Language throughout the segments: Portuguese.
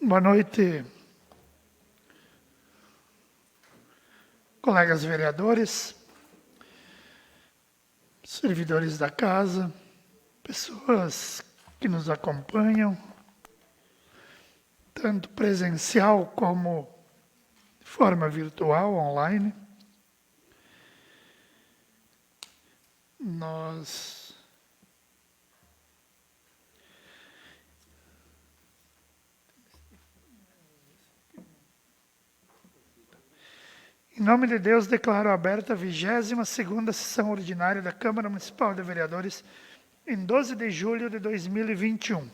Boa noite, colegas vereadores, servidores da casa, pessoas que nos acompanham, tanto presencial como de forma virtual, online. Em nome de Deus, declaro aberta a 22ª sessão ordinária da Câmara Municipal de Vereadores em 12 de julho de 2021.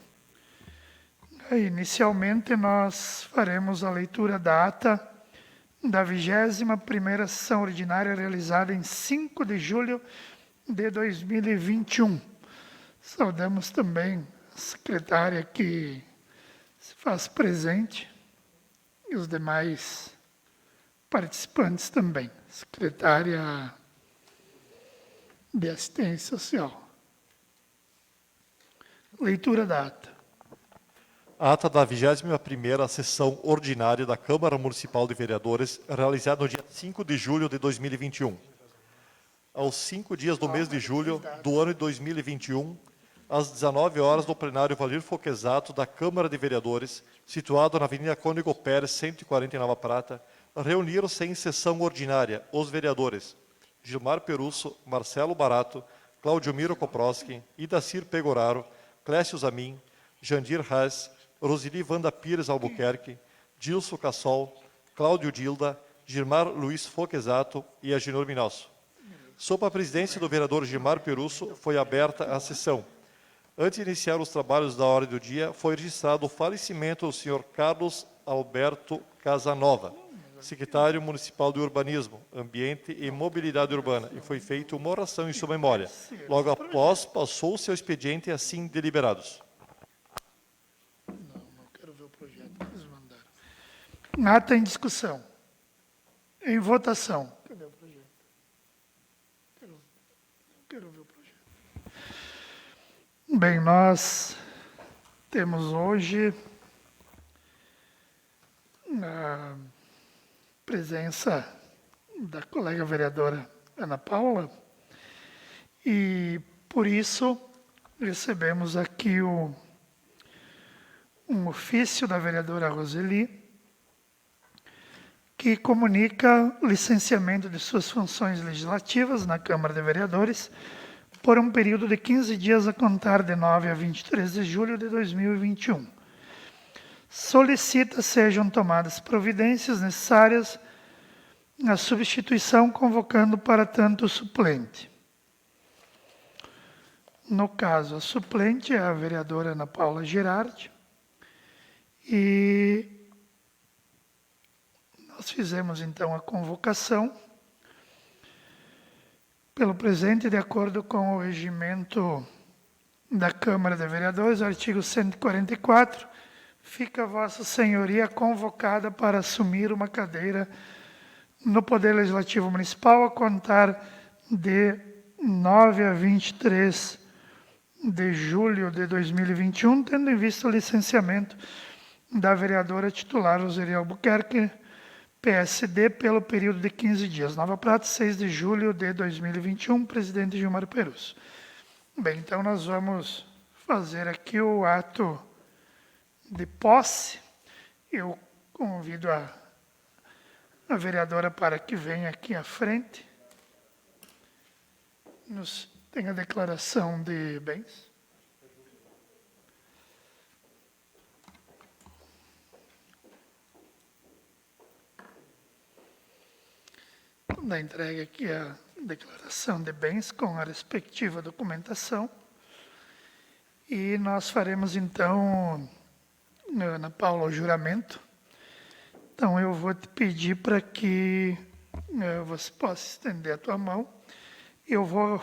Inicialmente, nós faremos a leitura da ata da 21ª sessão ordinária realizada em 5 de julho de 2021. Saudamos também a secretária que se faz presente e os demais participantes também. Secretária de Assistência Social. Leitura da ata. Ata da 21ª sessão ordinária da Câmara Municipal de Vereadores, realizada no dia 5 de julho de 2021. Aos 5 dias do mês de julho do ano de 2021, às 19 horas, no plenário Valir Foquesato da Câmara de Vereadores, situado na Avenida Cônigo Pérez, 140, em Nova Prata, reuniram-se em sessão ordinária os vereadores Gilmar Perusso, Marcelo Barato, Claudio Miro Koprowski, Idacir Pegoraro, Clécio Zamin, Jandir Haas, Roseli Wanda Pires Albuquerque, Dilson Cassol, Cláudio Dilda, Gilmar Luiz Foquesato e Agenor Minasso. Sob a presidência do vereador Gilmar Perusso, foi aberta a sessão. Antes de iniciar os trabalhos da ordem do dia, foi registrado o falecimento do senhor Carlos Alberto Casanova, secretário municipal de Urbanismo, Ambiente e Mobilidade Urbana, e foi feita uma oração em sua memória. Logo após, passou o seu expediente assim deliberados. Não quero ver o projeto que eles mandaram. Ata em discussão. Em votação. Cadê o projeto? Quero ver o projeto. Bem, nós temos hoje a presença da colega vereadora Ana Paula e, por isso, recebemos aqui um ofício da vereadora Roseli que comunica o licenciamento de suas funções legislativas na Câmara de Vereadores por um período de 15 dias a contar de 9 a 23 de julho de 2021. Solicita sejam tomadas providências necessárias à substituição, convocando para tanto o suplente. No caso, a suplente é a vereadora Ana Paula Girardi, e nós fizemos então a convocação pelo presente, de acordo com o regimento da Câmara de Vereadores, artigo 144, fica Vossa Senhoria convocada para assumir uma cadeira no Poder Legislativo Municipal a contar de 9 a 23 de julho de 2021, tendo em vista o licenciamento da vereadora titular Roseli Albuquerque, PSD, pelo período de 15 dias. Nova Prata, 6 de julho de 2021, presidente Gilmar Perusso. Bem, então nós vamos fazer aqui o ato de posse. Eu convido a vereadora para que venha aqui à frente. Tem a declaração de bens. Da entrega aqui a declaração de bens com a respectiva documentação. E nós faremos, então, Ana Paula, o juramento. Então, eu vou te pedir para que você possa estender a tua mão. Eu vou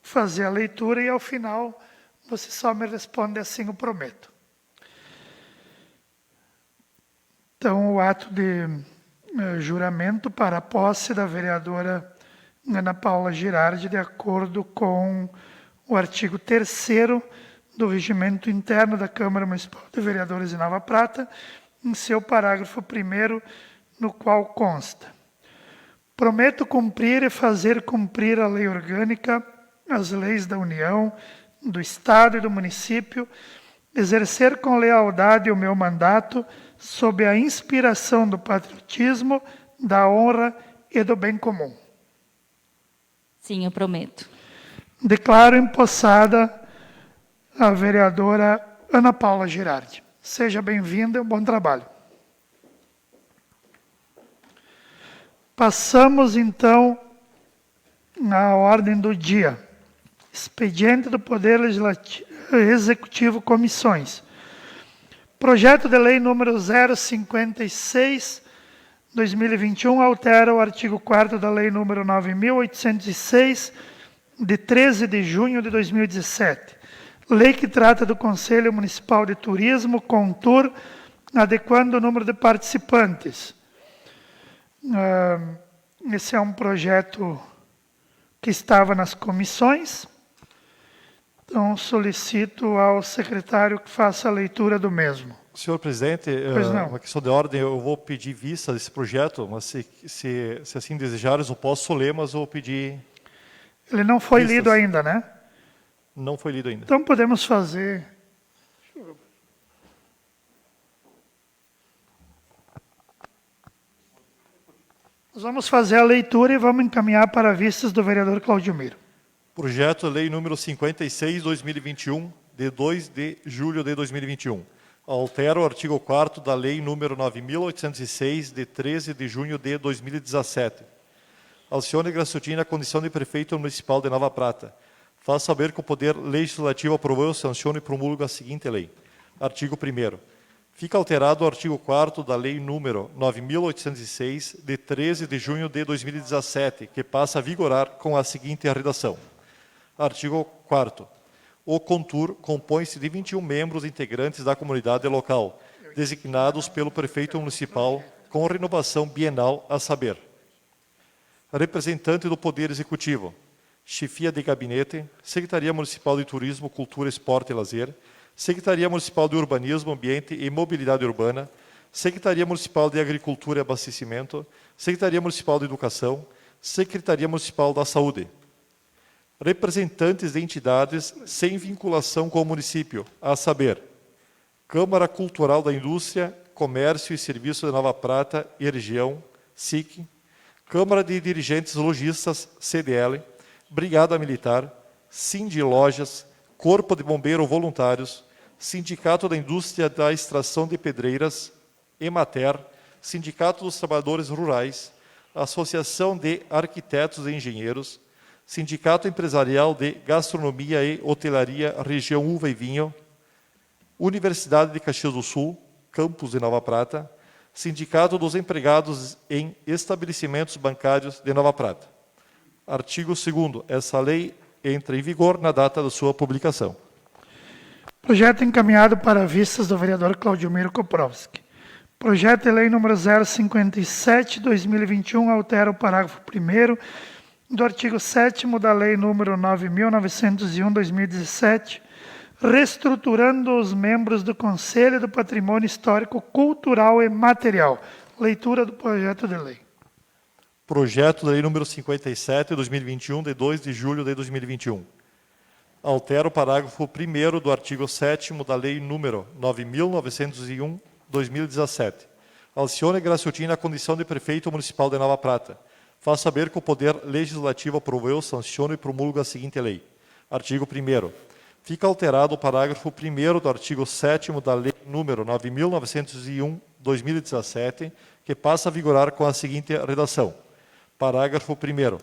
fazer a leitura e, ao final, você só me responde assim, eu prometo. Então, o ato de juramento para a posse da vereadora Ana Paula Girardi, de acordo com o artigo 3º do Regimento Interno da Câmara Municipal de Vereadores de Nova Prata, em seu parágrafo 1º, no qual consta: prometo cumprir e fazer cumprir a lei orgânica, as leis da União, do Estado e do município, exercer com lealdade o meu mandato, sob a inspiração do patriotismo, da honra e do bem comum. Sim, eu prometo. Declaro empossada a vereadora Ana Paula Girardi. Seja bem-vinda e um bom trabalho. Passamos, então, à ordem do dia. Expediente do Poder Legislativo, Executivo, comissões. Projeto de lei número 056, 2021, altera o artigo 4º da lei número 9.806, de 13 de junho de 2017. Lei que trata do Conselho Municipal de Turismo, CONTUR, adequando o número de participantes. Esse é um projeto que estava nas comissões. Então, solicito ao secretário que faça a leitura do mesmo. Senhor presidente, uma questão de ordem, eu vou pedir vista desse projeto, mas se assim desejares, eu posso ler, mas eu vou pedir... Ele não foi vistas. lido ainda, né? Não foi lido ainda. Então, podemos fazer... Nós vamos fazer a leitura e vamos encaminhar para vistas do vereador Claudio Miro. Projeto de lei número 56, 2021, de 2 de julho de 2021. Altera o artigo 4º da lei número 9.806, de 13 de junho de 2017. Alcione Graciotin a condição de prefeito municipal de Nova Prata. Faz saber que o Poder Legislativo aprovou, sanciona e promulga a seguinte lei. Artigo 1º. Fica alterado o artigo 4º da lei número 9.806, de 13 de junho de 2017, que passa a vigorar com a seguinte redação. Artigo 4º. O CONTUR compõe-se de 21 membros integrantes da comunidade local, designados pelo prefeito municipal com renovação bienal, a saber: representante do Poder Executivo, chefia de gabinete, Secretaria Municipal de Turismo, Cultura, Esporte e Lazer, Secretaria Municipal de Urbanismo, Ambiente e Mobilidade Urbana, Secretaria Municipal de Agricultura e Abastecimento, Secretaria Municipal de Educação, Secretaria Municipal da Saúde. Representantes de entidades sem vinculação com o município, a saber: Câmara Cultural da Indústria, Comércio e Serviço de Nova Prata e Região, SIC, Câmara de Dirigentes Lojistas, CDL, Brigada Militar, Sindi Lojas, Corpo de Bombeiro Voluntários, Sindicato da Indústria da Extração de Pedreiras, Emater, Sindicato dos Trabalhadores Rurais, Associação de Arquitetos e Engenheiros, Sindicato Empresarial de Gastronomia e Hotelaria Região Uva e Vinho, Universidade de Caxias do Sul, Campus de Nova Prata, Sindicato dos Empregados em Estabelecimentos Bancários de Nova Prata. Artigo 2º. Essa lei entra em vigor na data da sua publicação. Projeto encaminhado para vistas do vereador Claudio Miro Koprovski. Projeto de lei número 057, 2021, altera o parágrafo 1º do artigo 7º da lei número 9.901, 2017, reestruturando os membros do Conselho do Patrimônio Histórico, Cultural e Material. Leitura do projeto de lei. Projeto de lei número 57, 2021, de 2 de julho de 2021. Altera o parágrafo 1º do artigo 7º da lei número 9.901, 2017. Alcione Graciotin na condição de prefeito municipal de Nova Prata. Faz saber que o Poder Legislativo aprovou, sanciona e promulga a seguinte lei. Artigo 1º. Fica alterado o parágrafo 1º do artigo 7º da lei número 9.901, 2017, que passa a vigorar com a seguinte redação. Parágrafo 1º.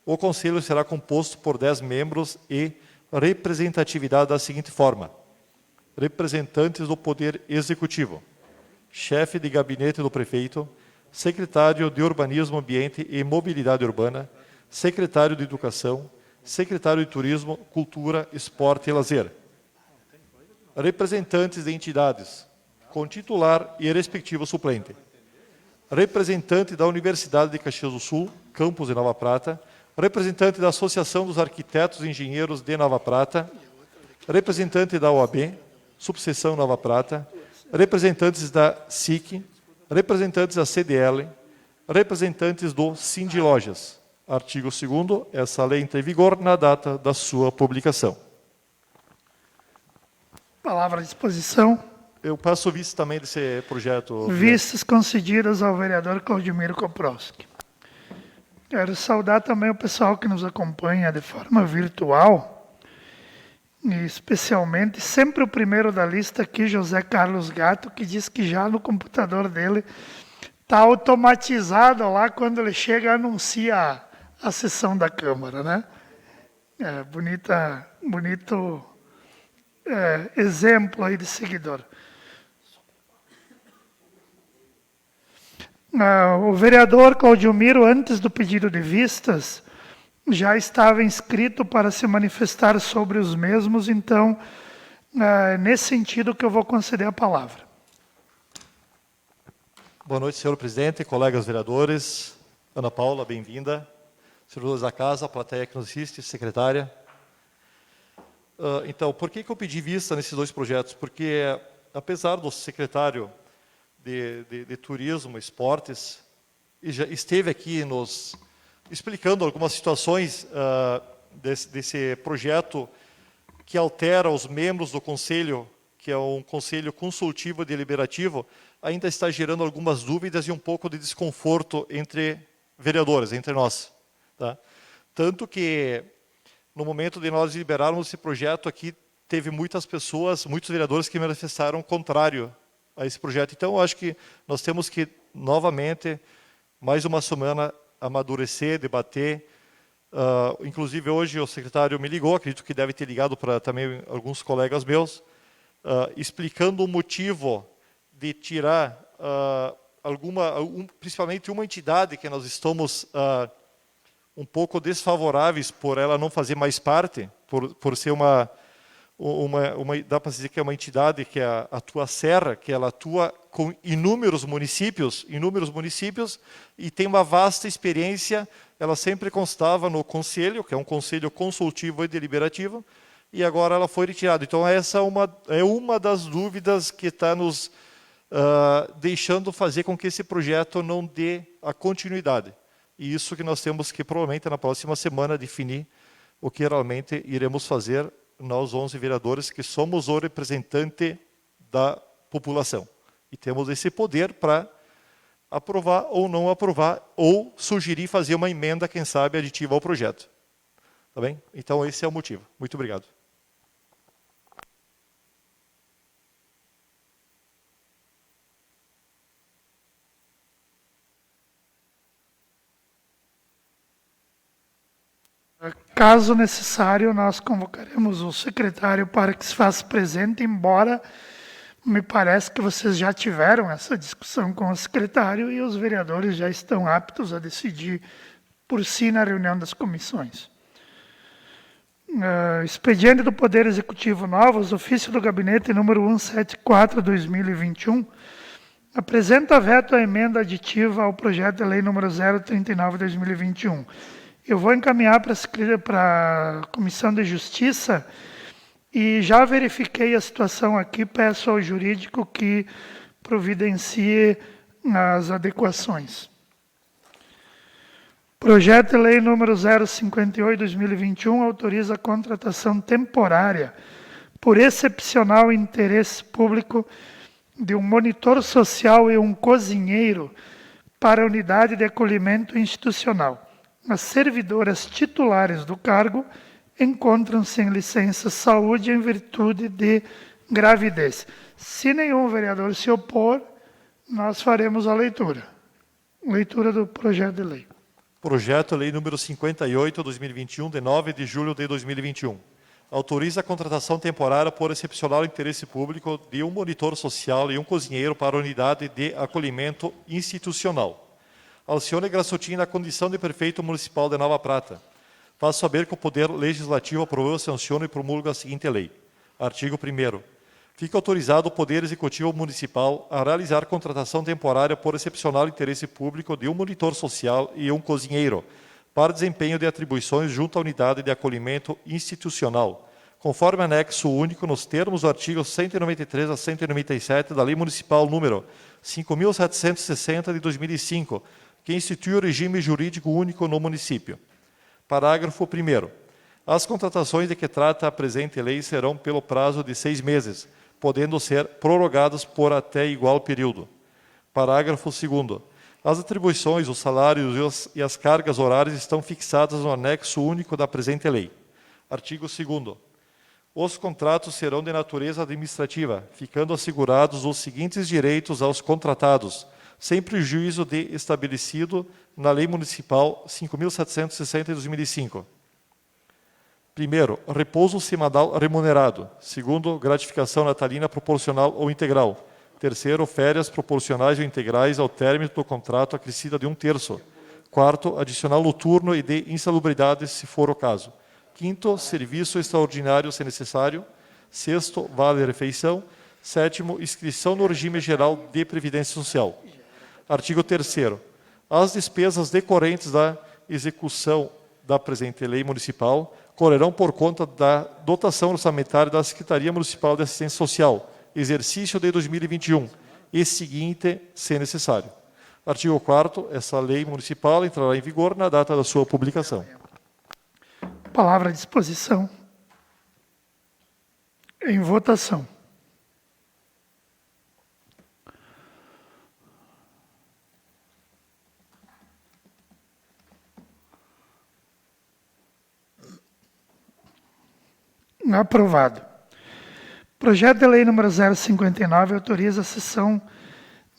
O Conselho será composto por 10 membros e representatividade da seguinte forma. Representantes do Poder Executivo, chefe de gabinete do prefeito, secretário de Urbanismo, Ambiente e Mobilidade Urbana, secretário de Educação, secretário de Turismo, Cultura, Esporte e Lazer. Representantes de entidades, com titular e respectivo suplente. Representante da Universidade de Caxias do Sul, campus de Nova Prata, representante da Associação dos Arquitetos e Engenheiros de Nova Prata, representante da OAB, subseção Nova Prata, representantes da SIC, representantes da CDL, representantes do Sindilojas. Artigo 2º, essa lei entra em vigor na data da sua publicação. Palavra à disposição. Eu passo vista também desse projeto. Vistas concedidas ao vereador Claudimiro Koprowski. Quero saudar também o pessoal que nos acompanha de forma virtual, e especialmente sempre o primeiro da lista aqui, José Carlos Gato, que diz que já no computador dele está automatizado lá quando ele chega anuncia a sessão da Câmara, né? Bonito exemplo aí de seguidor. O vereador Claudimiro, antes do pedido de vistas, já estava inscrito para se manifestar sobre os mesmos, então, é nesse sentido que eu vou conceder a palavra. Boa noite, senhor presidente, colegas vereadores. Ana Paula, bem-vinda. Servidores da casa, a plateia que nos assiste, secretária. Então, por que eu pedi vista nesses dois projetos? Porque, apesar do secretário de Turismo e Esportes, e já esteve aqui nos explicando algumas situações desse projeto que altera os membros do Conselho, que é um Conselho Consultivo e Deliberativo, ainda está gerando algumas dúvidas e um pouco de desconforto entre vereadores, entre nós. Tá? Tanto que, no momento de nós liberarmos esse projeto aqui, teve muitas pessoas, muitos vereadores que manifestaram contrário a esse projeto. Então, eu acho que nós temos que, novamente, mais uma semana, amadurecer, debater. Inclusive, hoje o secretário me ligou, acredito que deve ter ligado para também alguns colegas meus, explicando o motivo de tirar principalmente uma entidade que nós estamos um pouco desfavoráveis por ela não fazer mais parte, por ser dá para dizer que é uma entidade que atua Serra, que ela atua com inúmeros municípios, e tem uma vasta experiência. Ela sempre constava no conselho, que é um conselho consultivo e deliberativo, e agora ela foi retirada. Então, essa é uma das dúvidas que está nos deixando fazer com que esse projeto não dê a continuidade. E isso que nós temos que, provavelmente, na próxima semana, definir o que realmente iremos fazer nós 11 vereadores, que somos o representante da população. E temos esse poder para aprovar ou não aprovar, ou sugerir fazer uma emenda, quem sabe, aditiva ao projeto. Tá bem? Então, esse é o motivo. Muito obrigado. Caso necessário, nós convocaremos o secretário para que se faça presente, embora me parece que vocês já tiveram essa discussão com o secretário e os vereadores já estão aptos a decidir por si na reunião das comissões. Expediente do Poder Executivo Novos, ofício do gabinete número 174/2021, apresenta veto à emenda aditiva ao projeto de lei número 039/2021. Eu vou encaminhar para a Comissão de Justiça e já verifiquei a situação aqui, peço ao jurídico que providencie as adequações. Projeto de lei número 058/2021 autoriza a contratação temporária por excepcional interesse público de um monitor social e um cozinheiro para a unidade de acolhimento institucional. As servidoras titulares do cargo encontram-se em licença saúde em virtude de gravidez. Se nenhum vereador se opor, nós faremos a leitura. Leitura do projeto de lei. Projeto de lei número 58/2021, de 9 de julho de 2021. Autoriza a contratação temporária por excepcional interesse público de um monitor social e um cozinheiro para a unidade de acolhimento institucional. Alcione Grassotin, na condição de prefeito municipal de Nova Prata. Faço saber que o Poder Legislativo aprovou, sanciona e promulga a seguinte lei. Artigo 1º. Fica autorizado o Poder Executivo Municipal a realizar contratação temporária por excepcional interesse público de um monitor social e um cozinheiro para desempenho de atribuições junto à unidade de acolhimento institucional, conforme anexo único nos termos do artigo 193 a 197 da Lei Municipal número 5.760 de 2005, que institui o regime jurídico único no município. Parágrafo 1º. As contratações de que trata a presente lei serão pelo prazo de 6 meses, podendo ser prorrogadas por até igual período. Parágrafo 2º. As atribuições, os salários e as cargas horárias estão fixadas no anexo único da presente lei. Artigo 2º. Os contratos serão de natureza administrativa, ficando assegurados os seguintes direitos aos contratados, sem prejuízo de estabelecido na Lei Municipal 5.760 de 2005. Primeiro, repouso semanal remunerado. Segundo, gratificação natalina proporcional ou integral. Terceiro, férias proporcionais ou integrais ao término do contrato acrescida de 1/3. Quarto, adicional noturno e de insalubridade, se for o caso. Quinto, serviço extraordinário, se necessário. Sexto, vale-refeição. Sétimo, inscrição no regime geral de previdência social. Artigo 3º. As despesas decorrentes da execução da presente lei municipal correrão por conta da dotação orçamentária da Secretaria Municipal de Assistência Social, exercício de 2021, e seguinte, se necessário. Artigo 4º. Essa lei municipal entrará em vigor na data da sua publicação. Palavra à disposição. Em votação. Aprovado. Projeto de lei número 059 autoriza a cessão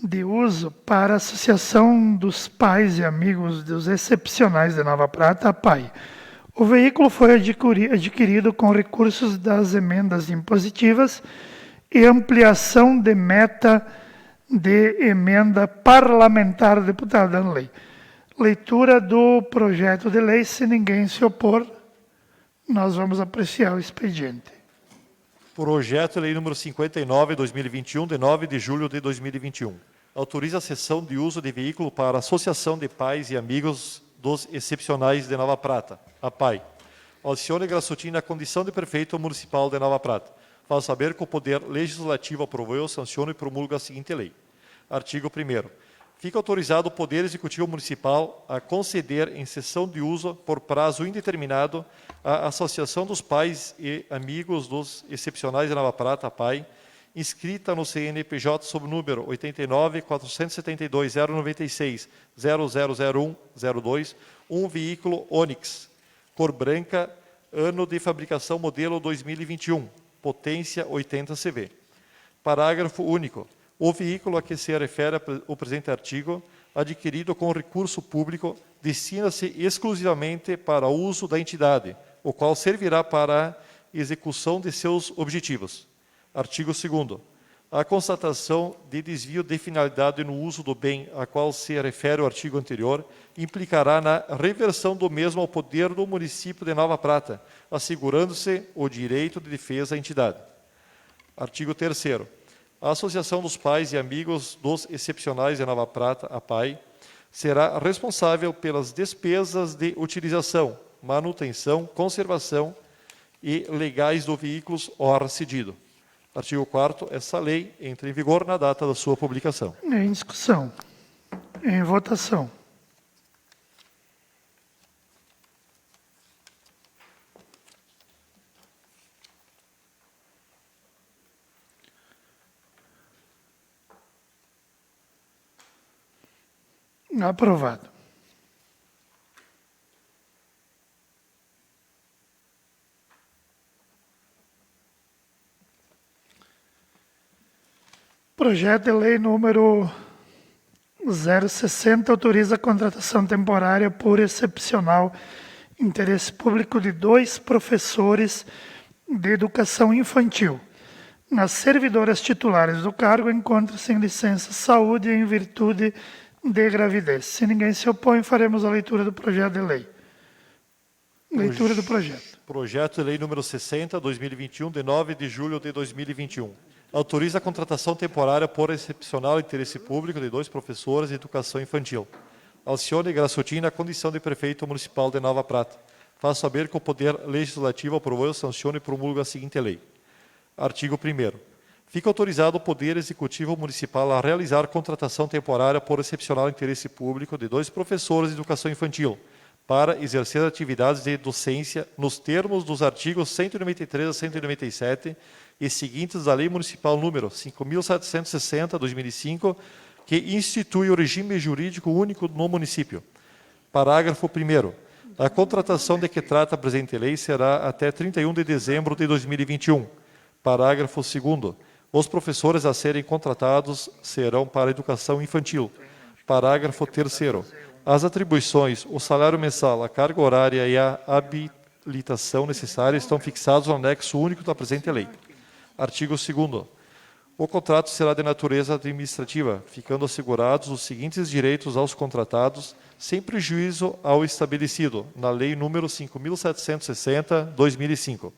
de uso para a Associação dos Pais e Amigos dos Excepcionais de Nova Prata, a PAI. O veículo foi adquirido com recursos das emendas impositivas e ampliação de meta de emenda parlamentar do deputado Danley. Leitura do projeto de lei. Se ninguém se opor, nós vamos apreciar o expediente. Projeto de lei número 59, 2021, de 9 de julho de 2021. Autoriza a cessão de uso de veículo para a Associação de Pais e Amigos dos Excepcionais de Nova Prata, a PAI. Alcione Grassutin na condição de prefeito municipal de Nova Prata. Faz saber que o Poder Legislativo aprovou, sanciona e promulga a seguinte lei. Artigo 1º. Fica autorizado o Poder Executivo Municipal a conceder em cessão de uso por prazo indeterminado à Associação dos Pais e Amigos dos Excepcionais de Nova Prata, a PAI, inscrita no CNPJ sob número 89.472.096.0001.02, um veículo Onix, cor branca, ano de fabricação modelo 2021, potência 80 CV. Parágrafo único. O veículo a que se refere o presente artigo, adquirido com recurso público, destina-se exclusivamente para uso da entidade, o qual servirá para a execução de seus objetivos. Artigo 2º. A constatação de desvio de finalidade no uso do bem a qual se refere o artigo anterior implicará na reversão do mesmo ao poder do município de Nova Prata, assegurando-se o direito de defesa à entidade. Artigo 3º. A Associação dos Pais e Amigos dos Excepcionais de Nova Prata, a PAI, será responsável pelas despesas de utilização, manutenção, conservação e legais do veículo ora cedido. Artigo 4º. Essa lei entra em vigor na data da sua publicação. Em discussão. Em votação. Aprovado. Projeto de lei número 060 autoriza a contratação temporária por excepcional interesse público de 2 professores de educação infantil. As servidoras titulares do cargo encontram-se em licença saúde em virtude de gravidez. Se ninguém se opõe, faremos a leitura do projeto de lei. Leitura do projeto. Projeto de lei número 60, 2021, de 9 de julho de 2021. Autoriza a contratação temporária por excepcional interesse público de 2 professores de educação infantil. Alcione Grassutin na condição de prefeito municipal de Nova Prata. faz saber que o Poder Legislativo aprovou, sanciona e promulga a seguinte lei. Artigo 1º. Fica autorizado o Poder Executivo Municipal a realizar contratação temporária por excepcional interesse público de 2 professores de educação infantil para exercer atividades de docência nos termos dos artigos 193 a 197 e seguintes da Lei Municipal número 5.760/2005, que institui o regime jurídico único no município. Parágrafo 1º. A contratação de que trata a presente lei será até 31 de dezembro de 2021. Parágrafo 2º. Os professores a serem contratados serão para a educação infantil. Parágrafo 3º. As atribuições, o salário mensal, a carga horária e a habilitação necessária estão fixados no anexo único da presente lei. Artigo 2º. O contrato será de natureza administrativa, ficando assegurados os seguintes direitos aos contratados, sem prejuízo ao estabelecido na Lei nº 5.760/2005.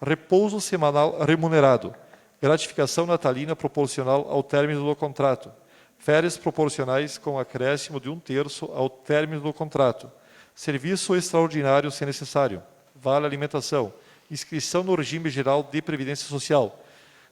Repouso semanal remunerado. Gratificação natalina proporcional ao término do contrato. Férias proporcionais com acréscimo de 1/3 ao término do contrato. Serviço extraordinário se necessário. Vale alimentação. Inscrição no regime geral de previdência social.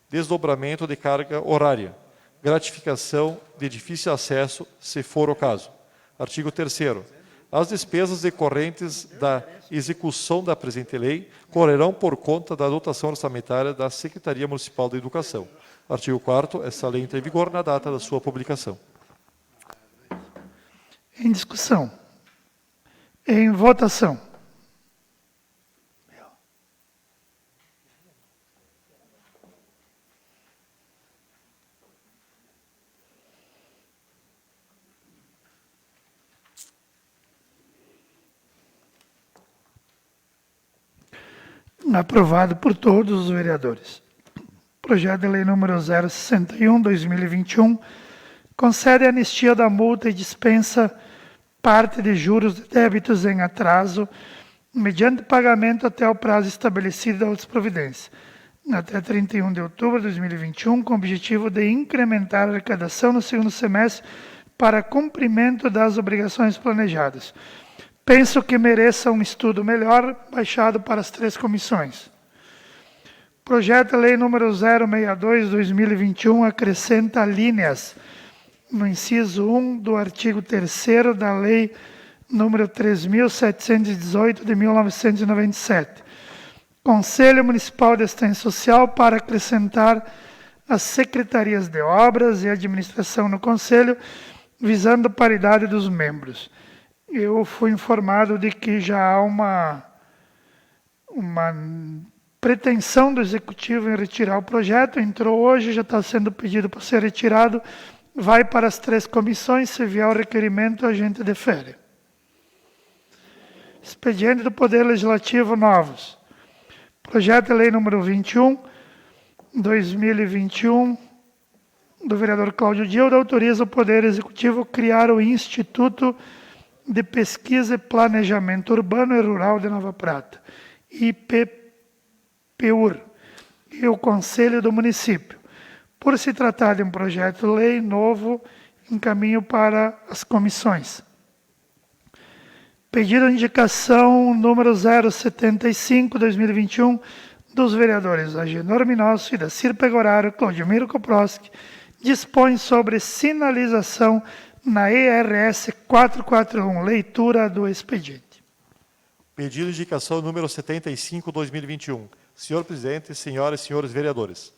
Desdobramento de carga horária. Gratificação de difícil acesso, se for o caso. Artigo 3º. As despesas decorrentes da execução da presente lei correrão por conta da dotação orçamentária da Secretaria Municipal da Educação. Artigo 4º. Essa lei entra em vigor na data da sua publicação. Em discussão. Em votação. Aprovado por todos os vereadores. Projeto de lei número 061/2021 concede anistia da multa e dispensa parte de juros de débitos em atraso, mediante pagamento até o prazo estabelecido da outra providência, até 31 de outubro de 2021, com o objetivo de incrementar a arrecadação no segundo semestre para cumprimento das obrigações planejadas. Penso que mereça um estudo melhor, baixado para as 3 comissões. Projeto de lei número 062/2021 acrescenta linhas no inciso 1 do artigo 3º da Lei número 3.718 de 1997. Conselho Municipal de Assistência Social para acrescentar as secretarias de obras e administração no Conselho, visando a paridade dos membros. Eu fui informado de que já há uma pretensão do Executivo em retirar o projeto. Entrou hoje, já está sendo pedido para ser retirado. Vai para as 3 comissões. Se vier o requerimento, a gente defere. Expediente do Poder Legislativo novos. Projeto de lei número 21/2021, do vereador Cláudio Gilda, autoriza o Poder Executivo a criar o Instituto de Pesquisa e Planejamento Urbano e Rural de Nova Prata, IPPUR, e o Conselho do Município. Por se tratar de um projeto de lei novo, encaminho para as comissões. Pedido de indicação número 075/2021, dos vereadores Agenor Minosso e Dacir Pegoraro, Claudemiro Koproski, dispõe sobre sinalização na ERS 441, leitura do expediente. Pedido de indicação número 75/2021. Senhor Presidente, senhoras e senhores vereadores.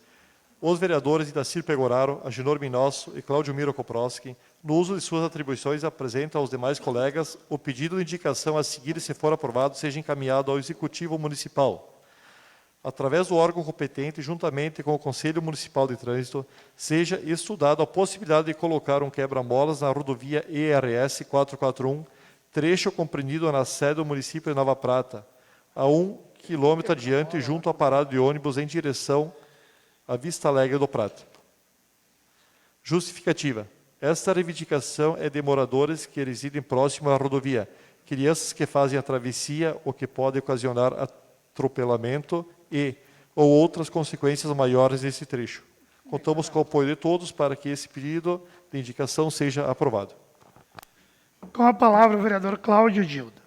Os vereadores Dacir Pegoraro, Agenor Minosso e Claudemiro Koproski, no uso de suas atribuições, apresentam aos demais colegas o pedido de indicação a seguir, se for aprovado, seja encaminhado ao Executivo Municipal. Através do órgão competente, juntamente com o Conselho Municipal de Trânsito, seja estudada a possibilidade de colocar um quebra-molas na rodovia ERS 441, trecho compreendido na sede do município de Nova Prata, a 1 quilômetro adiante, junto à parada de ônibus em direção à Vista Alegre do Prata. Justificativa. Esta reivindicação é de moradores que residem próximo à rodovia, crianças que fazem a travessia, o que pode ocasionar atropelamento ou outras consequências maiores desse trecho. Contamos com o apoio de todos para que esse pedido de indicação seja aprovado. Com a palavra o vereador Cláudio Gilda.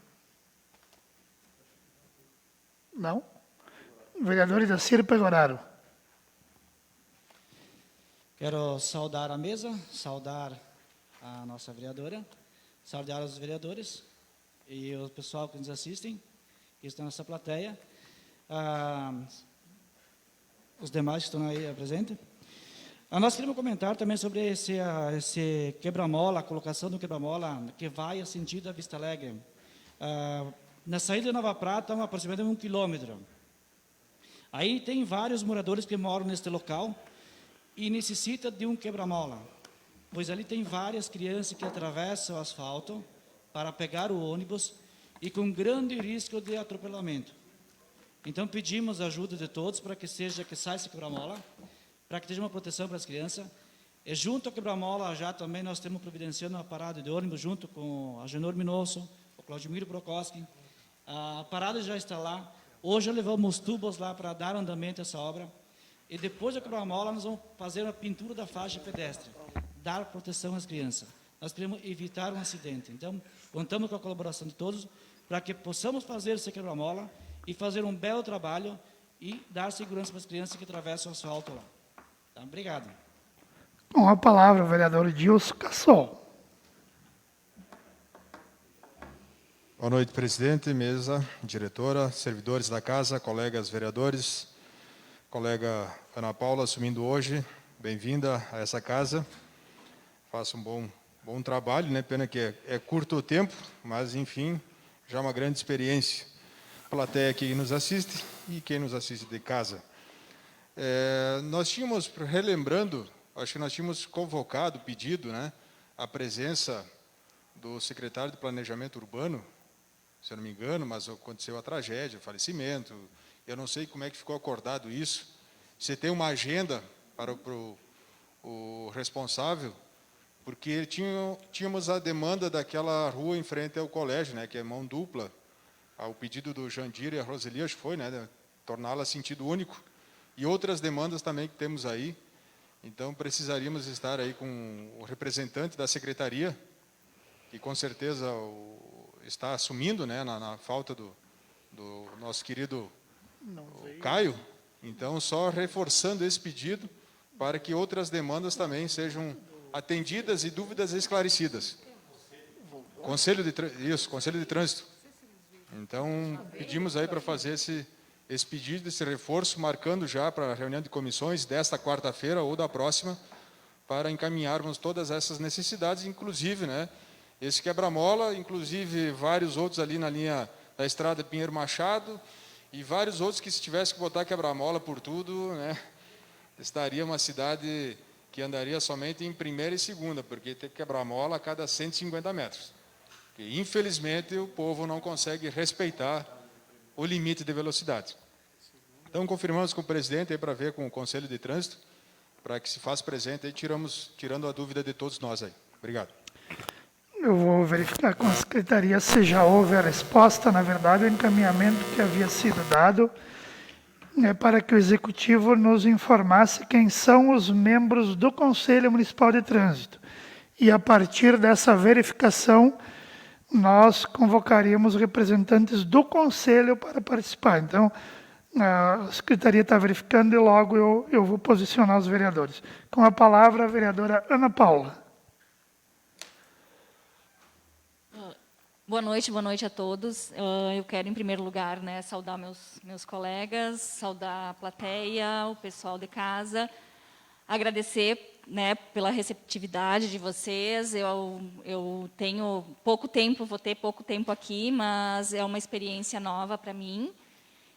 Não? Vereador Idacir Pegoraro. Quero saudar a mesa, saudar a nossa vereadora, saudar os vereadores e o pessoal que nos assistem, que estão nessa plateia, os demais que estão aí presentes. Nós queríamos comentar também sobre esse quebra-mola, a colocação do quebra-mola que vai a sentido da Vista Alegre. Na saída de Nova Prata, aproximadamente 1 quilômetro. Aí tem vários moradores que moram neste local e necessita de um quebra-mola, pois ali tem várias crianças que atravessam o asfalto para pegar o ônibus e com grande risco de atropelamento. Então pedimos a ajuda de todos para que saia esse quebra-mola, para que tenha uma proteção para as crianças. E junto ao quebra-mola já também nós temos providenciando uma parada de ônibus junto com a Genor Minosso, o Claudimiro Prokoski. A parada já está lá. Hoje levamos tubos lá para dar andamento a essa obra. E depois do quebra-mola nós vamos fazer a pintura da faixa pedestre, dar proteção às crianças. Nós queremos evitar um acidente. Então, contamos com a colaboração de todos para que possamos fazer esse quebra-mola e fazer um belo trabalho e dar segurança para as crianças que atravessam o asfalto lá. Tá? Obrigado. Com a palavra, o vereador Edilson Cassol. Boa noite, presidente, mesa, diretora, servidores da casa, colegas vereadores, colega Ana Paula assumindo hoje, bem-vinda a essa casa. Faça um bom trabalho, né? Pena que é curto o tempo, mas enfim, já uma grande experiência. Plateia que nos assiste e quem nos assiste de casa. Nós tínhamos, relembrando, acho que nós tínhamos convocado, pedido, né, a presença do secretário de Planejamento Urbano, se eu não me engano, mas aconteceu a tragédia, o falecimento. Eu não sei como é que ficou acordado isso. Você tem uma agenda para o responsável, porque tínhamos a demanda daquela rua em frente ao colégio, né, que é mão dupla, ao pedido do Jandir e a Roseli, acho que foi, né, torná-la sentido único, e outras demandas também que temos aí. Então, precisaríamos estar aí com o representante da secretaria, que com certeza está assumindo, né, na falta do nosso querido Caio. Então, só reforçando esse pedido para que outras demandas também sejam atendidas e dúvidas esclarecidas. Conselho de Trânsito. Então, pedimos aí para fazer esse pedido, esse reforço, marcando já para a reunião de comissões desta quarta-feira ou da próxima, para encaminharmos todas essas necessidades, inclusive, né, esse quebra-mola, inclusive vários outros ali na linha da estrada Pinheiro Machado, e vários outros que, se tivesse que botar quebra-mola por tudo, né, estaria uma cidade que andaria somente em primeira e segunda, porque tem quebra-mola a cada 150 metros. Porque, infelizmente, o povo não consegue respeitar o limite de velocidade. Então, confirmamos com o presidente, para ver com o Conselho de Trânsito, para que se faça presente, aí tirando a dúvida de todos nós aí. Obrigado. Eu vou verificar com a secretaria se já houve a resposta. Na verdade, o encaminhamento que havia sido dado é para que o Executivo nos informasse quem são os membros do Conselho Municipal de Trânsito. E, a partir dessa verificação, nós convocaríamos representantes do Conselho para participar. Então, a secretaria está verificando e logo eu vou posicionar os vereadores. Com a palavra, a vereadora Ana Paula. Boa noite a todos. Eu quero, em primeiro lugar, né, saudar meus colegas, saudar a plateia, o pessoal de casa, agradecer, né, pela receptividade de vocês. Eu tenho pouco tempo, vou ter pouco tempo aqui, mas é uma experiência nova para mim.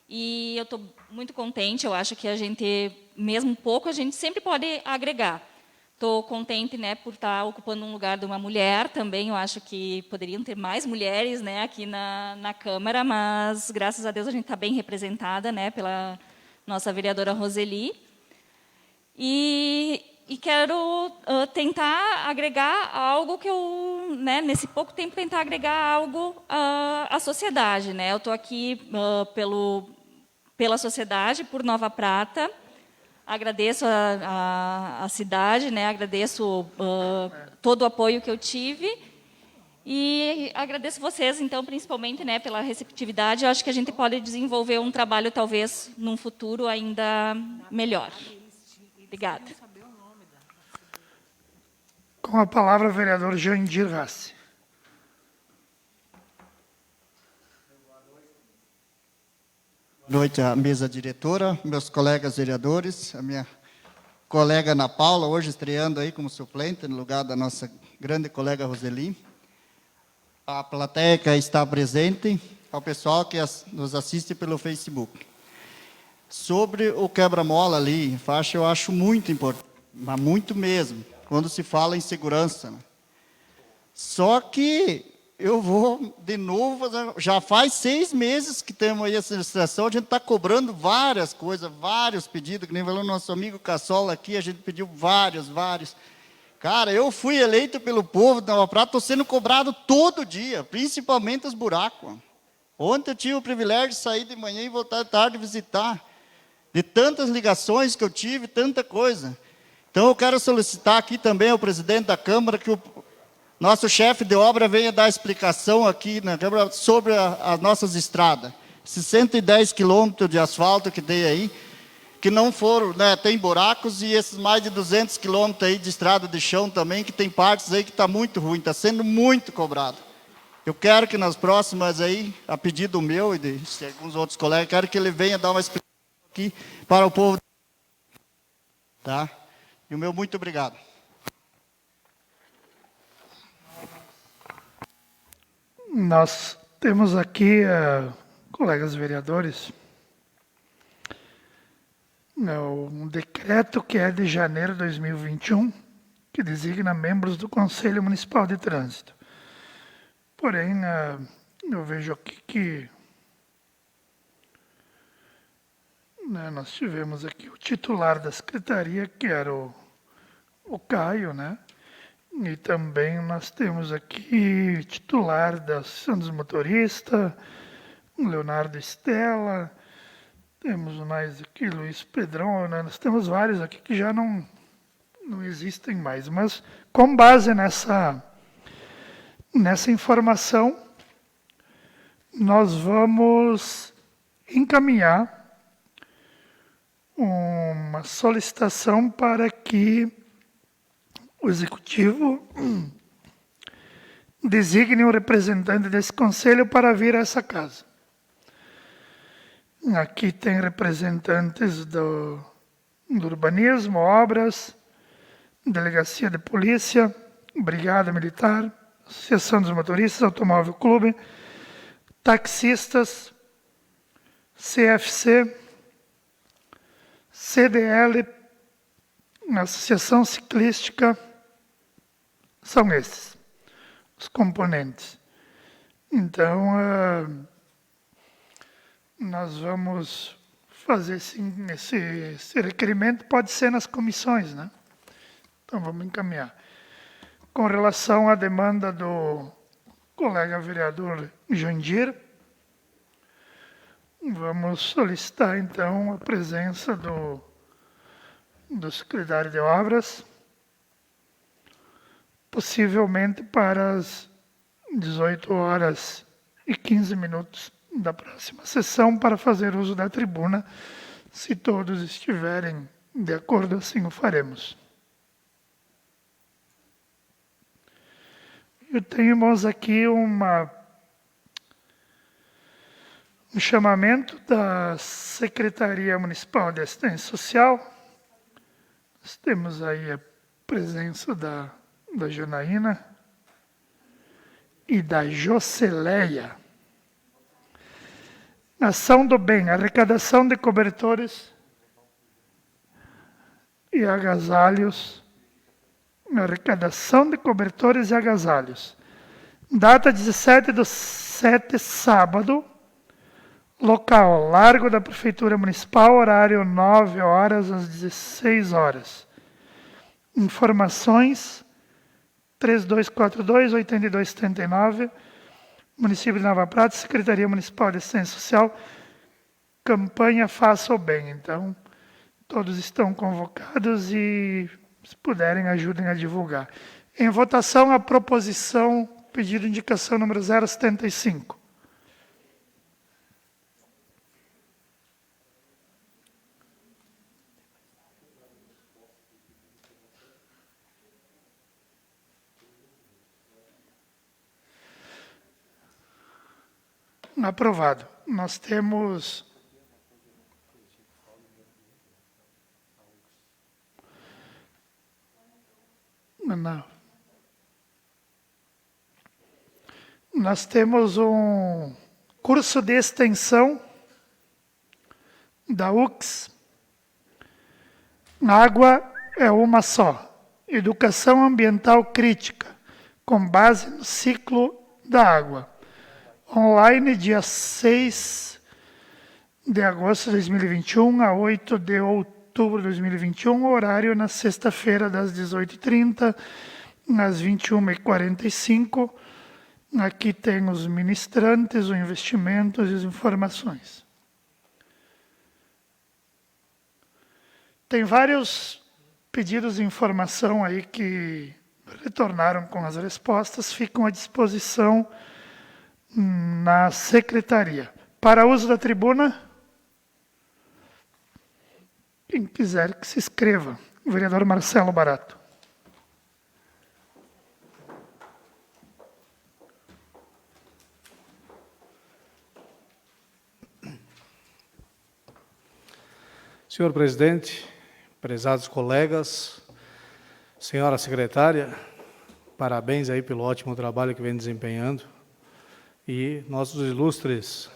E eu estou muito contente. Eu acho que a gente, mesmo pouco, a gente sempre pode agregar. Estou contente, né, por estar ocupando um lugar de uma mulher também. Eu acho que poderiam ter mais mulheres, né, aqui na Câmara, mas, graças a Deus, a gente está bem representada, né, pela nossa vereadora Roseli. E quero tentar agregar algo que eu, né, nesse pouco tempo, tentar agregar algo à sociedade. Né? Eu estou aqui pela sociedade, por Nova Prata. Agradeço a cidade, né? Agradeço todo o apoio que eu tive. E agradeço vocês, então, principalmente, né, pela receptividade. Eu acho que a gente pode desenvolver um trabalho, talvez, num futuro ainda melhor. Obrigada. Com a palavra, o vereador Jandir Rassi. Boa noite à mesa diretora, meus colegas vereadores, a minha colega Ana Paula, hoje estreando aí como suplente, no lugar da nossa grande colega Roseli, a plateia que está presente, ao pessoal que nos assiste pelo Facebook. Sobre o quebra-mola ali, faixa, eu acho muito importante, mas muito mesmo, quando se fala em segurança. Né? Só que eu vou, de novo, já faz 6 meses que temos aí essa licitação, a gente está cobrando várias coisas, vários pedidos, que nem falou nosso amigo Cassola aqui, a gente pediu vários. Cara, eu fui eleito pelo povo da Nova Prata, estou sendo cobrado todo dia, principalmente os buracos. Ontem eu tive o privilégio de sair de manhã e voltar de tarde visitar, de tantas ligações que eu tive, tanta coisa. Então eu quero solicitar aqui também ao presidente da Câmara que o nosso chefe de obra venha dar explicação aqui na Câmara sobre as nossas estradas. Esses 110 quilômetros de asfalto que tem aí, que não foram, né, tem buracos, e esses mais de 200 quilômetros aí de estrada de chão também, que tem partes aí que está muito ruim, está sendo muito cobrado. Eu quero que nas próximas aí, a pedido meu e de alguns outros colegas, quero que ele venha dar uma explicação aqui para o povo. Tá? E o meu muito obrigado. Nós temos aqui, colegas vereadores, um decreto que é de janeiro de 2021, que designa membros do Conselho Municipal de Trânsito. Porém, eu vejo aqui que nós tivemos aqui o titular da secretaria, que era o Caio, né? E também nós temos aqui titular da Associação dos Motoristas, Leonardo Estela, temos mais aqui Luiz Pedrão, né? Nós temos vários aqui que já não existem mais. Mas com base nessa informação, nós vamos encaminhar uma solicitação para que o Executivo designe um representante desse Conselho para vir a essa casa. Aqui tem representantes do Urbanismo, Obras, Delegacia de Polícia, Brigada Militar, Associação dos Motoristas, Automóvel Clube, taxistas, CFC, CDL, Associação Ciclística. São esses os componentes. Então, nós vamos fazer esse requerimento, pode ser nas comissões, né? Então, vamos encaminhar. Com relação à demanda do colega vereador Jandir, vamos solicitar, então, a presença do secretário de Obras, possivelmente para as 18h15 da próxima sessão, para fazer uso da tribuna. Se todos estiverem de acordo, assim o faremos. Eu tenho aqui um chamamento da Secretaria Municipal de Assistência Social. Nós temos aí a presença da Janaína e da Joceleia. Ação do bem, arrecadação de cobertores e agasalhos. Arrecadação de cobertores e agasalhos. Data 17/7, sábado. Local, Largo da Prefeitura Municipal, horário 9h às 16h. Informações 3242-8279, município de Nova Prata, Secretaria Municipal de Assistência Social, campanha Faça o Bem. Então, todos estão convocados e, se puderem, ajudem a divulgar. Em votação, a proposição Pedido de indicação número 075. Aprovado. Nós temos... Não. Nós temos um curso de extensão da UX. Água é uma só. Educação ambiental crítica, com base no ciclo da água. Online, dia 6 de agosto de 2021 a 8 de outubro de 2021, horário na sexta-feira, das 18h30 às 21h45. Aqui tem os ministrantes, os investimentos e as informações. Tem vários pedidos de informação aí que retornaram com as respostas, ficam à disposição na secretaria. Para uso da tribuna, quem quiser que se inscreva. O vereador Marcelo Barato. Senhor presidente, prezados colegas, senhora secretária, parabéns aí pelo ótimo trabalho que vem desempenhando. E nossos ilustres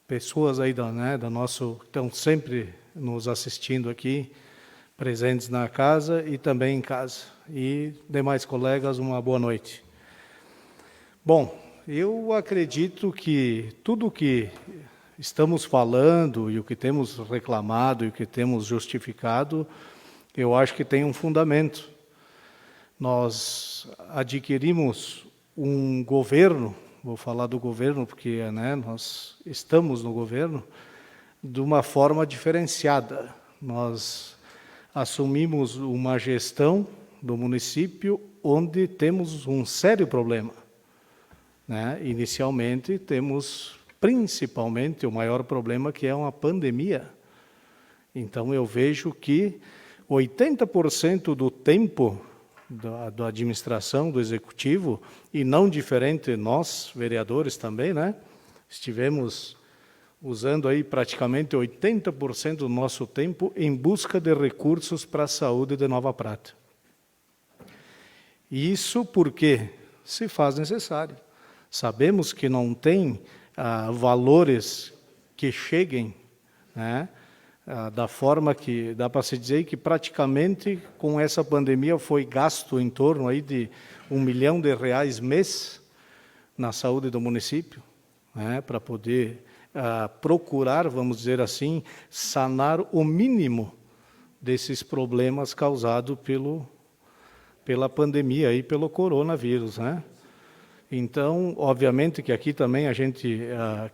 pessoas aí da nosso, que estão sempre nos assistindo aqui, presentes na casa e também em casa. E demais colegas, uma boa noite. Bom, eu acredito que tudo que estamos falando e o que temos reclamado e o que temos justificado, eu acho que tem um fundamento. Nós adquirimos um governo, vou falar do governo porque nós estamos no governo, de uma forma diferenciada. Nós assumimos uma gestão do município onde temos um sério problema. Inicialmente, temos principalmente o maior problema, que é uma pandemia. Então, eu vejo que 80% do tempo da administração, do executivo, e não diferente nós, vereadores também, estivemos usando aí praticamente 80% do nosso tempo em busca de recursos para a saúde de Nova Prata. Isso porque se faz necessário. Sabemos que não tem valores que cheguem, da forma que dá para se dizer que praticamente com essa pandemia foi gasto em torno aí de R$1 milhão mês na saúde do município, para poder procurar, vamos dizer assim, sanar o mínimo desses problemas causados pela pandemia e pelo coronavírus, Então, obviamente que aqui também a gente